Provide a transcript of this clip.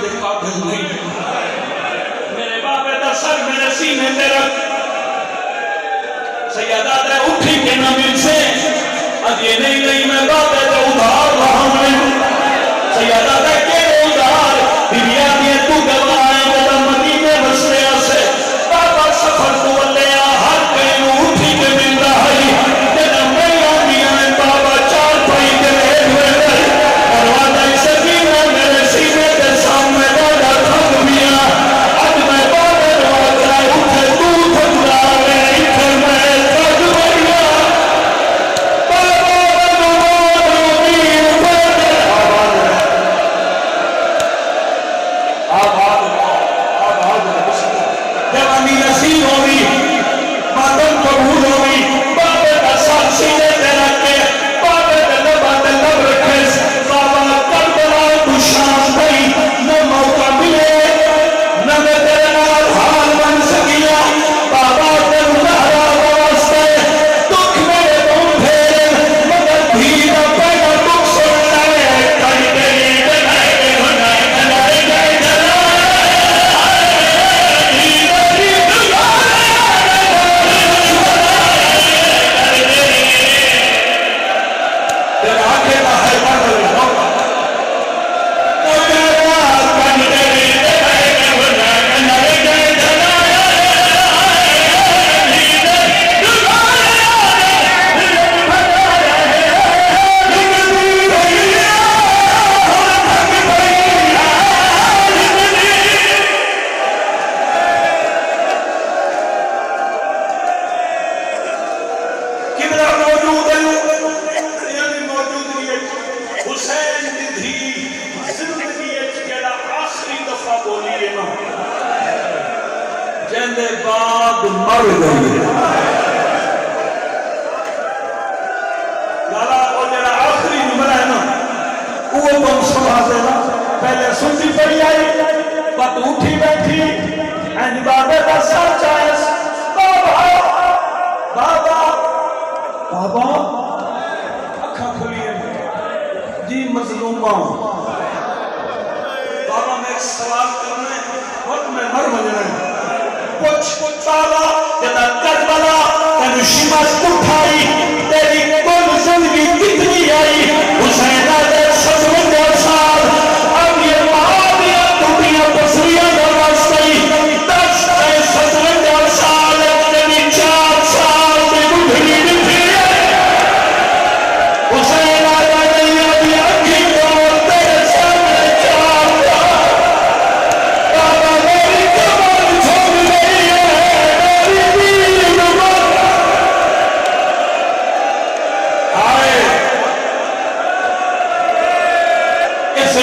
के काबिल नहीं। मेरे बाबे का सर मेरे सीने पे रख, सैयदा दे उठी के न मिल से अब ये नहीं मैं बाबे का उधार रहा हूं। सैयदा दे के उधार दुनिया में तू गवाए मेरा मदीने बसने से बाबा सफर को ले आ हर कोई उठी के मिल रहा है। तेरा मेरा मियां बाबा चार भाई के ले हुए और वादा से भी मेरे सीने के सामने वाला थक मिया अब मैं बाबे वाला उठे तू थका रे इधर मैं थक गया बाबा वीर आबाद जवानी नसीब होगी मातम कबूल होगी बाबे का साथ सीने पे रख के बाबे के लबाते लब रखे बाबा करबला तू शाम गई न मौका मिले न मैं तेरे नाल हाल बन सकिया बाबा तेरे लहरा वास्ते दुख मेरे तुम फेरे मगर धीरा पैदा दुख सुनता है कहीं गई बाद मर गई लाला वो जरा आखिरी जुमला है ना वो तुम सुना देना। पहले सुनती पड़ी आई बात उठी बैठी एंड बाबे का सर चाहे बाबा बाबा बाबा अखा खुली जी मजलूमा बाबा मैं एक सवाल करना है और मैं मर मजना है कुछ बाबा जब करबला तेरी शिमत उठाई तेरी कुल जिंदगी कितनी आई हुसैन दे 57 साल अब ये मादिया टूटियां बसरियां वास्ते 10 57 साल तेरी 4 साल में बुढ़ी निकली हुसैन आया नहीं अभी आखिर तो तेरे सामने 4 बाबा मेरी कमर छोड़ गई है आए इस